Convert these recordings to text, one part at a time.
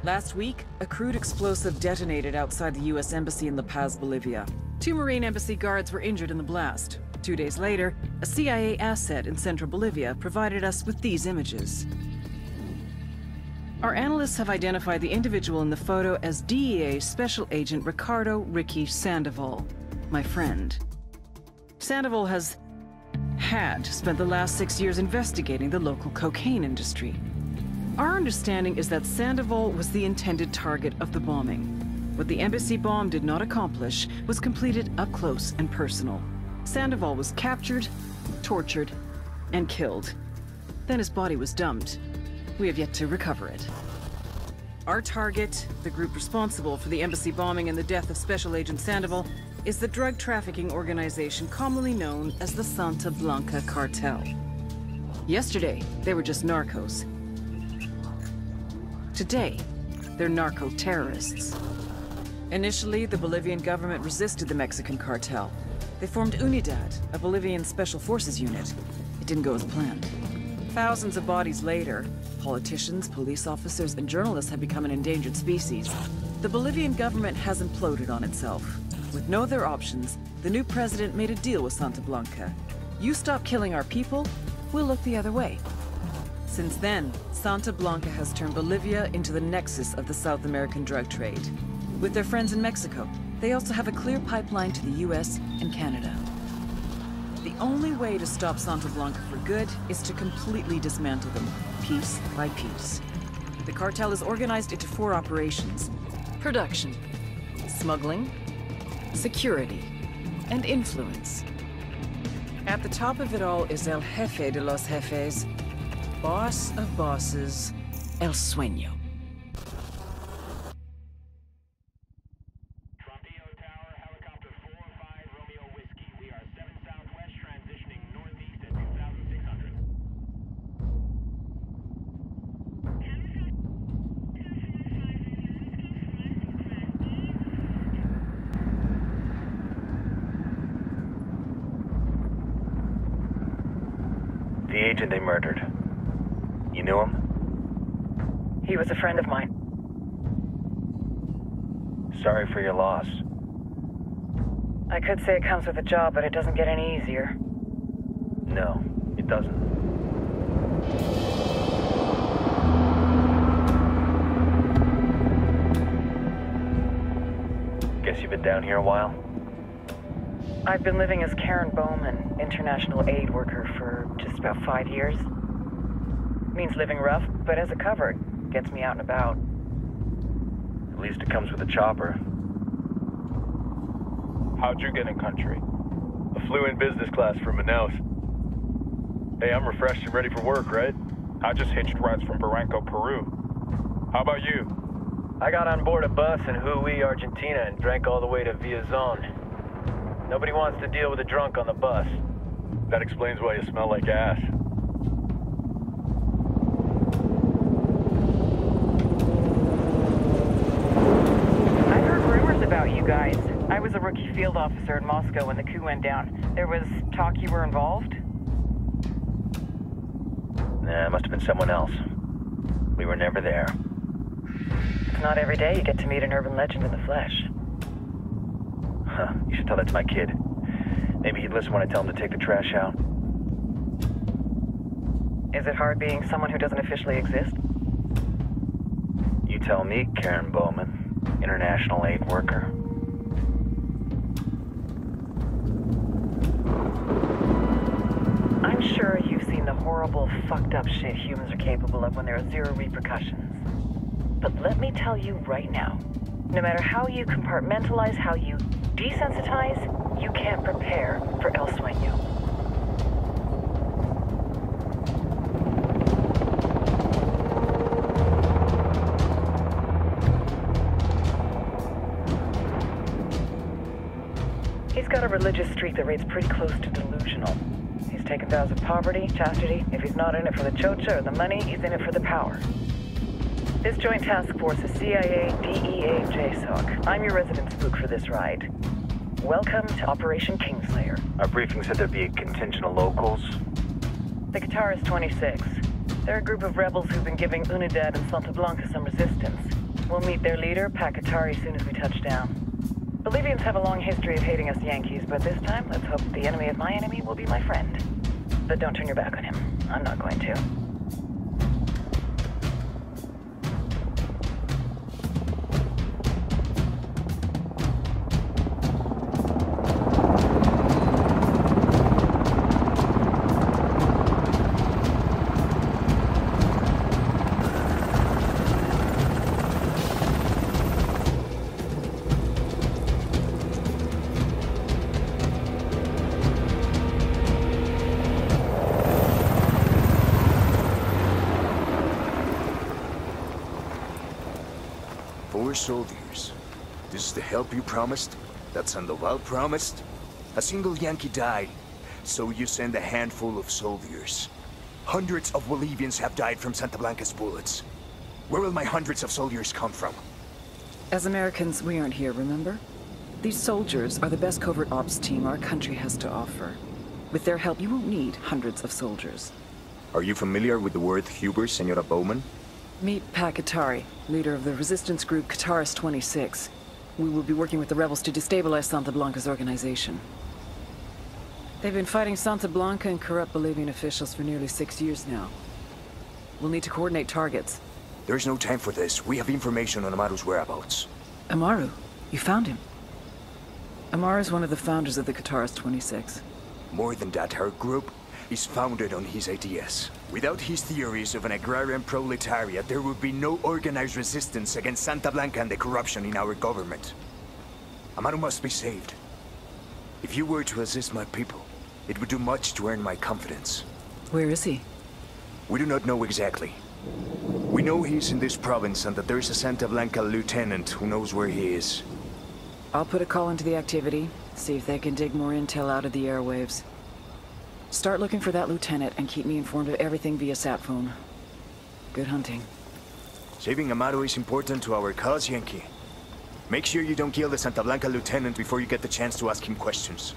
Last week, a crude explosive detonated outside the U.S. Embassy in La Paz, Bolivia. 2 Marine Embassy guards were injured in the blast. 2 days later, a CIA asset in central Bolivia provided us with these images. Our analysts have identified the individual in the photo as DEA Special Agent Ricardo Ricky Sandoval, my friend. Sandoval had spent the last 6 years investigating the local cocaine industry. Our understanding is that Sandoval was the intended target of the bombing. What the embassy bomb did not accomplish was completed up close and personal. Sandoval was captured, tortured, and killed. Then his body was dumped. We have yet to recover it. Our target, the group responsible for the embassy bombing and the death of Special Agent Sandoval, is the drug trafficking organization commonly known as the Santa Blanca Cartel. Yesterday, they were just narcos. Today, they're narco-terrorists. Initially, the Bolivian government resisted the Mexican cartel. They formed Unidad, a Bolivian special forces unit. It didn't go as planned. Thousands of bodies later, politicians, police officers, and journalists have become an endangered species. The Bolivian government has imploded on itself. With no other options, the new president made a deal with Santa Blanca. You stop killing our people, we'll look the other way. Since then, Santa Blanca has turned Bolivia into the nexus of the South American drug trade. With their friends in Mexico, they also have a clear pipeline to the US and Canada. The only way to stop Santa Blanca for good is to completely dismantle them, piece by piece. The cartel is organized into 4 operations: production, smuggling, security, and influence. At the top of it all is El Jefe de los Jefes, boss of bosses, El Sueño. The agent they murdered. You knew him? He was a friend of mine. Sorry for your loss. I could say it comes with a job, but it doesn't get any easier. No, it doesn't. Guess you've been down here a while? I've been living as Karen Bowman, international aid worker, for just about 5 years. Means living rough, but as a cover, gets me out and about. At least it comes with a chopper. How'd you get in country? I flew in business class from Manaus. Hey, I'm refreshed and ready for work, right? I just hitched rides from Barranco, Peru. How about you? I got on board a bus in Jujuy, Argentina, and drank all the way to Villazon. Nobody wants to deal with a drunk on the bus. That explains why you smell like ass. I heard rumors about you guys. I was a rookie field officer in Moscow when the coup went down. There was talk you were involved? Nah, it must have been someone else. We were never there. It's not every day you get to meet an urban legend in the flesh. Huh, you should tell that to my kid. Maybe he'd listen when I tell him to take the trash out. Is it hard being someone who doesn't officially exist? You tell me, Karen Bowman, international aid worker. I'm sure you've seen the horrible, fucked up shit humans are capable of when there are 0 repercussions. But let me tell you right now, no matter how you compartmentalize, how you desensitize, you can't prepare for El Sueño. He's got a religious streak that rates pretty close to delusional. He's taken vows of poverty, chastity. If he's not in it for the chocha or the money, he's in it for the power. This joint task force is CIA, DEA, JSOC. I'm your resident spook for this ride. Welcome to Operation Kingslayer. Our briefing said there'd be a contingent of locals. The guitar is 26. They're a group of rebels who've been giving Unidad and Santa Blanca some resistance. We'll meet their leader, Partagez, as soon as we touch down. Bolivians have a long history of hating us Yankees, but this time, let's hope the enemy of my enemy will be my friend. But don't turn your back on him. I'm not going to. Soldiers. This is the help you promised? That Sandoval promised? A single Yankee died, so you send a handful of soldiers. Hundreds of Bolivians have died from Santa Blanca's bullets. Where will my hundreds of soldiers come from? As Americans, we aren't here, remember? These soldiers are the best covert ops team our country has to offer. With their help, you won't need hundreds of soldiers. Are you familiar with the word Huber, Senora Bowman? Meet Partagez, leader of the resistance group Partagez-26. We will be working with the rebels to destabilize Santa Blanca's organization. They've been fighting Santa Blanca and corrupt Bolivian officials for nearly 6 years now. We'll need to coordinate targets. There's no time for this. We have information on Amaru's whereabouts. Amaru? You found him? Amaru is one of the founders of the Partagez-26. More than that, her group is founded on his ideas. Without his theories of an agrarian proletariat, there would be no organized resistance against Santa Blanca and the corruption in our government. Amaru must be saved. If you were to assist my people, it would do much to earn my confidence. Where is he? We do not know exactly. We know he's in this province and that there is a Santa Blanca lieutenant who knows where he is. I'll put a call into the activity, see if they can dig more intel out of the airwaves. Start looking for that lieutenant and keep me informed of everything via sat phone. Good hunting. Saving Amaru is important to our cause, Yankee. Make sure you don't kill the Santa Blanca lieutenant before you get the chance to ask him questions.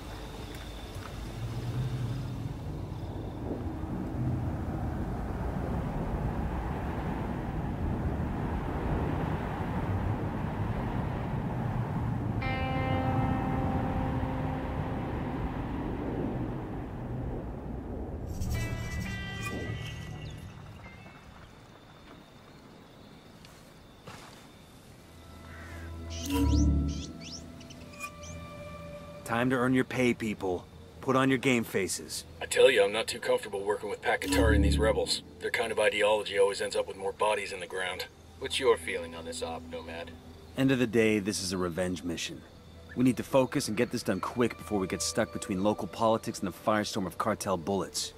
Time to earn your pay, people. Put on your game faces. I tell you, I'm not too comfortable working with Partagez and these rebels. Their kind of ideology always ends up with more bodies in the ground. What's your feeling on this op, Nomad? End of the day, this is a revenge mission. We need to focus and get this done quick before we get stuck between local politics and the firestorm of cartel bullets.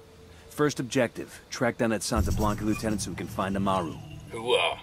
First objective, track down that Santa Blanca lieutenant so we can find Amaru. Hooah!